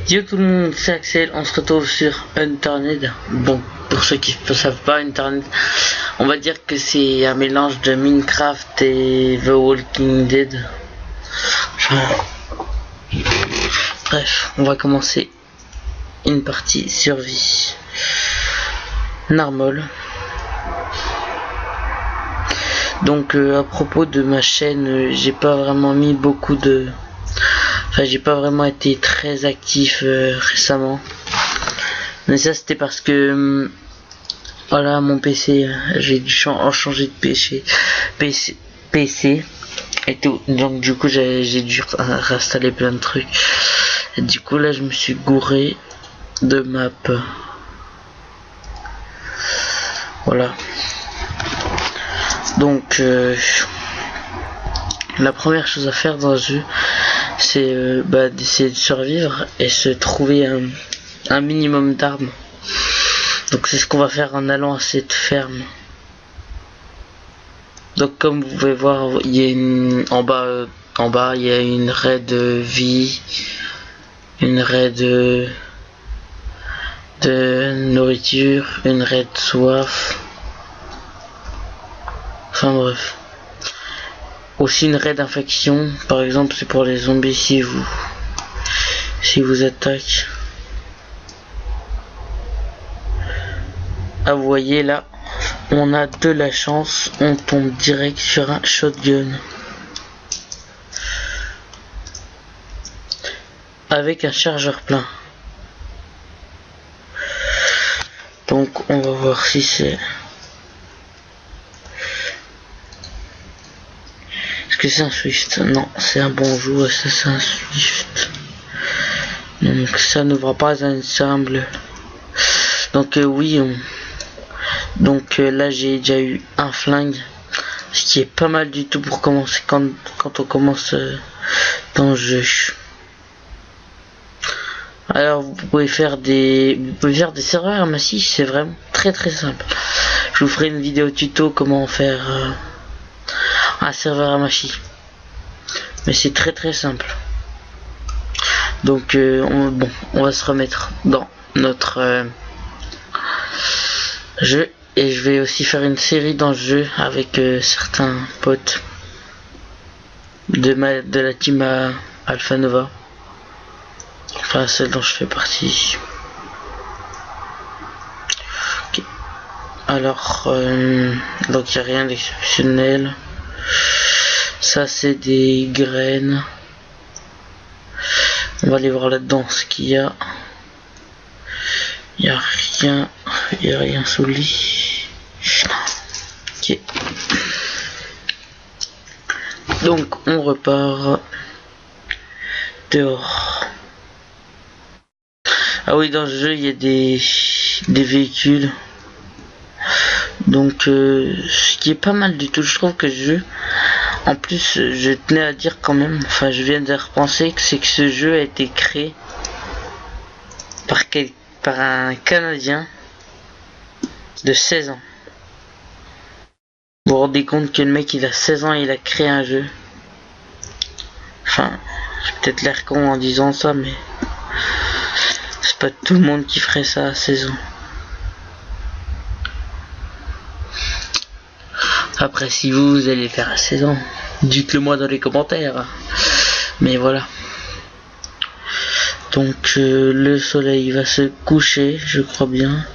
Yo tout le monde, c'est Axel, on se retrouve sur Unturned. Bon, pour ceux qui ne savent pas, Unturned, on va dire que c'est un mélange de Minecraft et The Walking Dead. Bref, on va commencer une partie survie. Narmol. Donc à propos de ma chaîne, j'ai pas vraiment mis beaucoup de... Enfin, j'ai pas vraiment été très actif récemment. Mais ça c'était parce que voilà, mon PC, j'ai dû changer de PC et tout. Donc du coup j'ai dû réinstaller plein de trucs. Et du coup là je me suis gouré de map. Voilà. Donc la première chose à faire dans ce jeu, c'est d'essayer de survivre et se trouver un minimum d'armes. Donc c'est ce qu'on va faire en allant à cette ferme. Donc comme vous pouvez voir, il y a en bas il y a une raie de vie, une raie de nourriture, une raie de soif. Enfin bref. Aussi une raie d'infection, par exemple, c'est pour les zombies si vous attaquent. Ah, vous voyez là, on a de la chance, on tombe direct sur un shotgun. Avec un chargeur plein. Donc on va voir si c'est... Est-ce que c'est un Swift? Non, c'est un bonjour et ça c'est un Swift. Donc ça ne va pas ensemble. Donc oui, donc là j'ai déjà eu un flingue, ce qui est pas mal du tout pour commencer quand on commence dans le jeu. Alors vous pouvez faire des serveurs massifs, c'est vraiment très simple. Je vous ferai une vidéo tuto comment faire un serveur à Machi, mais c'est très simple. Donc on va se remettre dans notre jeu et je vais aussi faire une série dans le jeu avec certains potes de la team Alpha Nova, enfin celle dont je fais partie. Okay. Alors donc il n'y a rien d'exceptionnel. Ça c'est des graines. On va aller voir là-dedans ce qu'il y a. Il y a rien sous le lit. Ok. Donc on repart dehors. Ah oui, dans ce jeu il y a des véhicules. Donc ce qui est pas mal du tout, je trouve que ce jeu, en plus je tenais à dire quand même, enfin je viens de repenser que c'est que ce jeu a été créé par un Canadien de 16 ans. Vous vous rendez compte que le mec il a 16 ans et il a créé un jeu. Enfin, j'ai peut-être l'air con en disant ça, mais c'est pas tout le monde qui ferait ça à 16 ans. Après, si vous allez faire à 16 ans, dites-le moi dans les commentaires. Mais voilà. Donc le soleil va se coucher, je crois bien.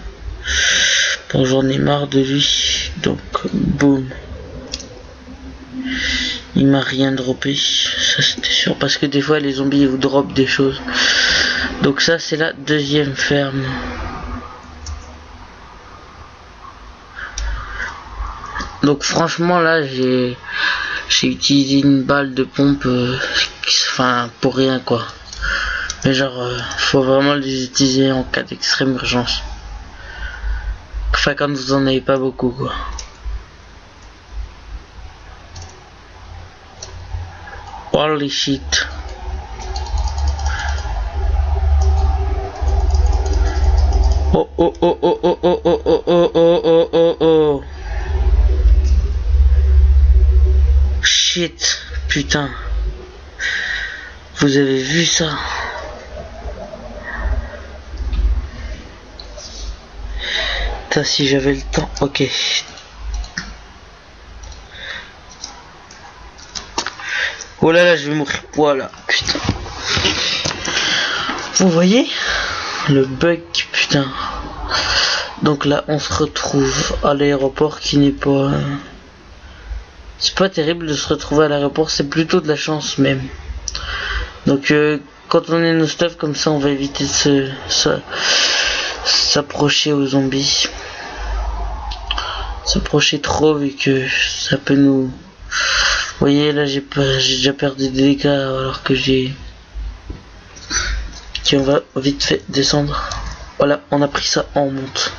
Bon, j'en ai marre de lui. Donc boum. Il m'a rien droppé. Ça c'était sûr. Parce que des fois les zombies vous droppent des choses. Donc ça c'est la deuxième ferme. Donc franchement là j'ai utilisé une balle de pompe enfin pour rien quoi. Mais genre faut vraiment les utiliser en cas d'extrême urgence. Enfin quand vous en avez pas beaucoup quoi. Holy shit. Oh oh oh oh oh oh oh oh oh oh oh oh. Shit, putain. Vous avez vu ça? Putain, si j'avais le temps, ok. Oh là là, je vais mourir. Voilà, putain. Vous voyez le bug, putain. Donc là, on se retrouve à l'aéroport qui n'est pas... C'est pas terrible de se retrouver à l'aéroport, c'est plutôt de la chance même. Donc quand on est nos stuff comme ça, on va éviter de s'approcher aux zombies. S'approcher trop vu que ça peut nous... Vous voyez là, j'ai déjà perdu des dégâts alors que j'ai... On va vite fait descendre. Voilà, on a pris ça en monte.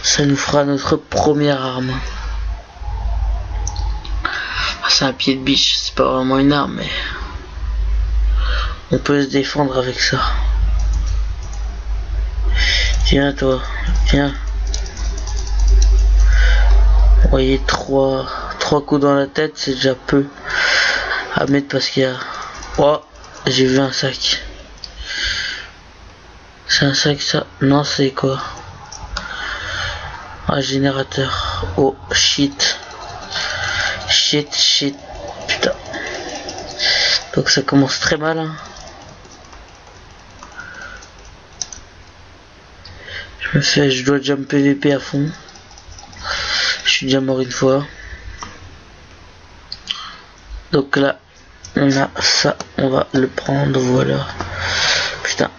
Ça nous fera notre première arme. C'est un pied de biche, c'est pas vraiment une arme, mais on peut se défendre avec ça. Tiens toi, viens. Vous voyez, trois coups dans la tête, c'est déjà peu à mettre parce qu'il y a... Oh, j'ai vu un sac. C'est un sac ça? Non, c'est quoi? Un générateur. Oh shit. Shit, putain. Donc ça commence très mal, hein. Je dois jump PVP à fond. Je suis déjà mort une fois. Donc là, on a ça, on va le prendre, voilà. Putain.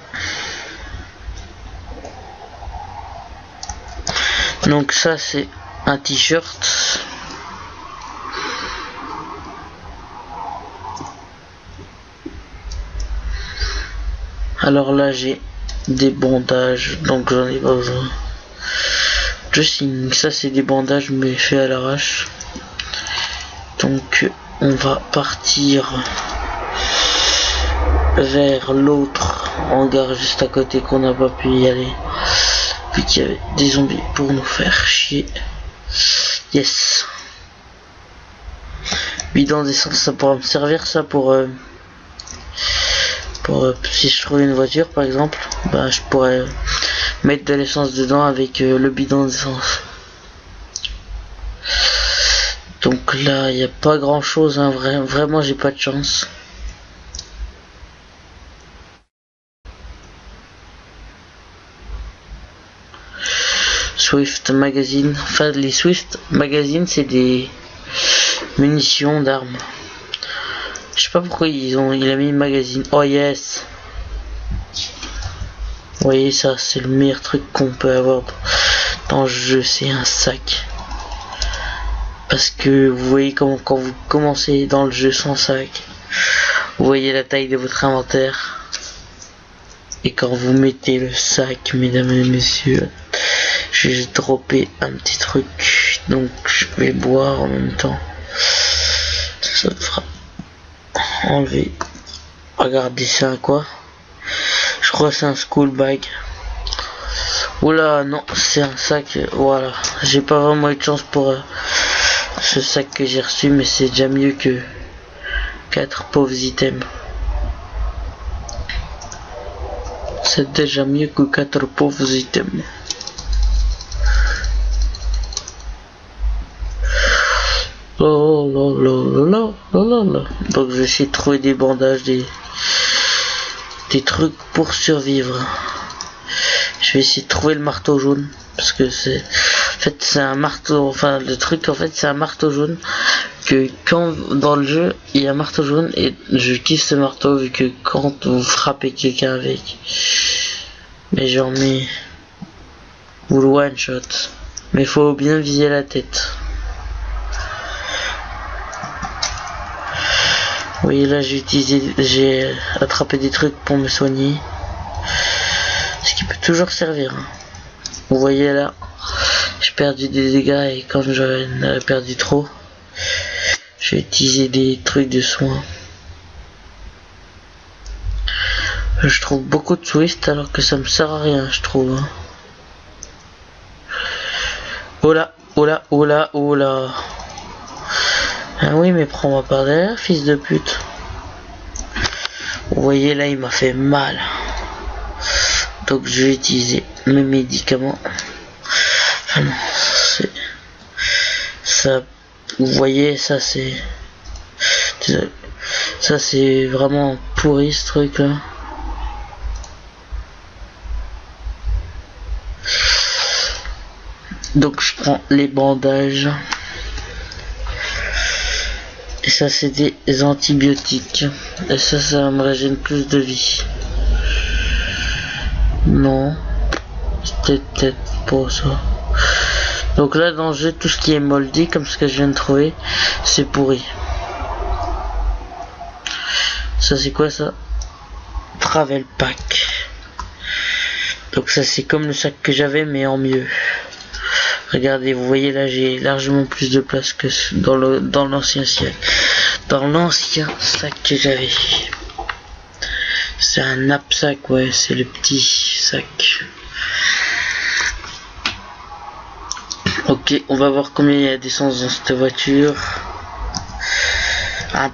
Donc ça c'est un t-shirt. Alors là j'ai des bandages, donc j'en ai pas besoin. Dressing, ça c'est des bandages mais fait à l'arrache. Donc on va partir vers l'autre hangar juste à côté qu'on n'a pas pu y aller. Vu qu'il y avait des zombies pour nous faire chier. Yes. Bidon d'essence, ça pourra me servir ça pour si je trouve une voiture par exemple, bah je pourrais mettre de l'essence dedans avec le bidon d'essence. Donc là il n'y a pas grand chose, hein, vraiment j'ai pas de chance. Swift Magazine, enfin les Swift Magazine c'est des munitions d'armes. Je sais pas pourquoi il a mis magazine. Oh yes. Vous voyez ça, c'est le meilleur truc qu'on peut avoir dans le jeu, c'est un sac. Parce que vous voyez quand vous commencez dans le jeu sans sac, vous voyez la taille de votre inventaire. Et quand vous mettez le sac, mesdames et messieurs, je vais dropper un petit truc. Donc je vais boire en même temps. Ça te fera enlever. Regardez ça, quoi. Je crois que c'est un school bag. Oula, non, c'est un sac. Voilà, j'ai pas vraiment eu de chance pour ce sac que j'ai reçu, mais c'est déjà mieux que 4 pauvres items. C'est déjà mieux que 4 pauvres items. Donc je vais essayer de trouver des bandages, des trucs pour survivre. Je vais essayer de trouver le marteau jaune parce que c'est en fait c'est un marteau, enfin le truc en fait c'est un marteau jaune que quand dans le jeu il y a un marteau jaune et j'utilise ce marteau vu que quand vous frappez quelqu'un avec, mais j'en mets ou le one shot, mais faut bien viser la tête. Oui, là j'ai attrapé des trucs pour me soigner, ce qui peut toujours servir. Vous voyez là, j'ai perdu des dégâts et quand j'en ai perdu trop, j'ai utilisé des trucs de soins. Je trouve beaucoup de Swift alors que ça me sert à rien, je trouve. Oh là, oh là, oh là, oh là. Ah oui, mais prends-moi par derrière, fils de pute. Vous voyez là, il m'a fait mal. Donc je vais utiliser mes médicaments. Ah non, c'est ça, vous voyez, ça c'est vraiment pourri ce truc là. Donc je prends les bandages. Et ça c'est des antibiotiques. Et ça me régène plus de vie. Non. C'était peut-être pour ça. Donc là dans le jeu, tout ce qui est moldy, comme ce que je viens de trouver, c'est pourri. Ça c'est quoi ça? Travel pack. Donc ça c'est comme le sac que j'avais mais en mieux. Regardez, vous voyez là, j'ai largement plus de place que dans l'ancien sac. Dans l'ancien sac que j'avais. C'est un knapsack, ouais, c'est le petit sac. Ok, on va voir combien il y a d'essence dans cette voiture. 1%.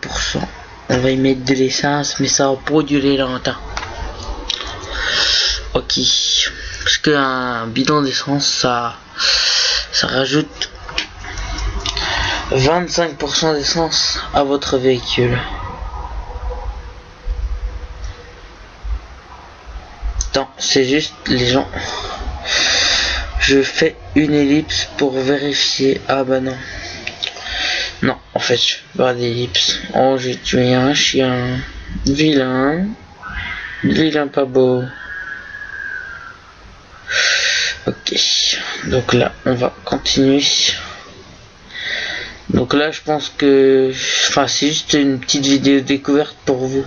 On va y mettre de l'essence, mais ça va pas durer longtemps. Ok. Parce qu'un bidon d'essence, ça rajoute 25% d'essence à votre véhicule. Non, c'est juste les gens. Je fais une ellipse pour vérifier. Ah bah non. Non, en fait, je fais pas d'ellipse. Oh, j'ai tué un chien. Vilain. Vilain pas beau. Ok. Donc là, on va continuer. Donc là, je pense que... Enfin, c'est juste une petite vidéo découverte pour vous.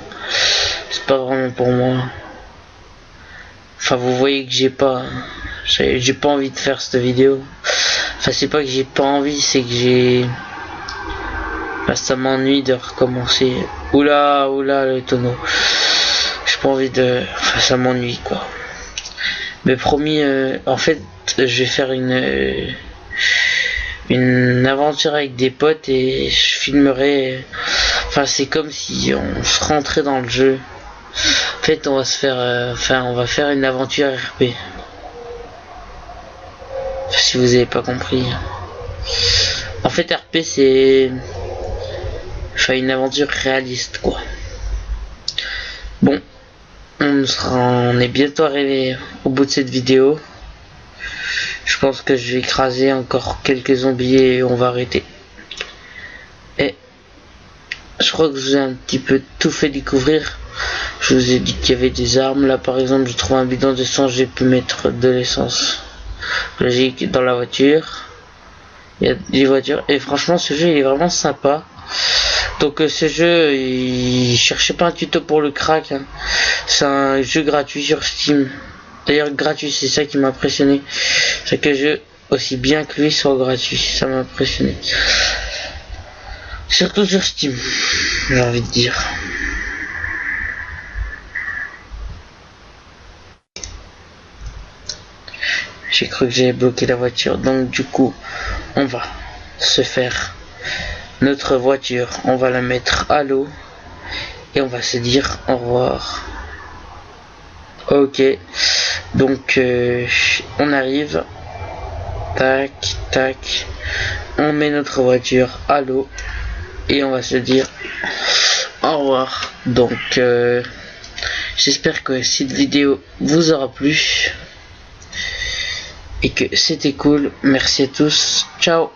C'est pas vraiment pour moi. Enfin, vous voyez que j'ai pas envie de faire cette vidéo. Enfin, c'est pas que j'ai pas envie, c'est que j'ai... Bah, ça m'ennuie de recommencer. Oula, le tonneau. J'ai pas envie de... Enfin, ça m'ennuie, quoi. Mais promis, en fait, je vais faire une aventure avec des potes et je filmerai... Enfin, c'est comme si on se rentrait dans le jeu. En fait, on va se faire... on va faire une aventure RP. Si vous avez pas compris. En fait, RP, c'est... Enfin, une aventure réaliste, quoi. Bon. On est bientôt arrivé au bout de cette vidéo. Je pense que je vais écraser encore quelques zombies et on va arrêter. Et je crois que je vous ai un petit peu tout fait découvrir. Je vous ai dit qu'il y avait des armes. Là par exemple, je trouve un bidon d'essence, j'ai pu mettre de l'essence logique dans la voiture. Il y a des voitures et franchement ce jeu il est vraiment sympa. Donc ce jeu, cherchez pas un tuto pour le crack, hein. C'est un jeu gratuit sur Steam. D'ailleurs gratuit, c'est ça qui m'a impressionné. C'est que le jeu, aussi bien que lui, soit gratuit. Ça m'a impressionné. Surtout sur Steam, j'ai envie de dire. J'ai cru que j'avais bloqué la voiture. Donc du coup, on va se faire... notre voiture, on va la mettre à l'eau et on va se dire au revoir. Ok, donc on arrive, tac tac, on met notre voiture à l'eau et on va se dire au revoir. Donc j'espère que cette vidéo vous aura plu et que c'était cool. Merci à tous, ciao.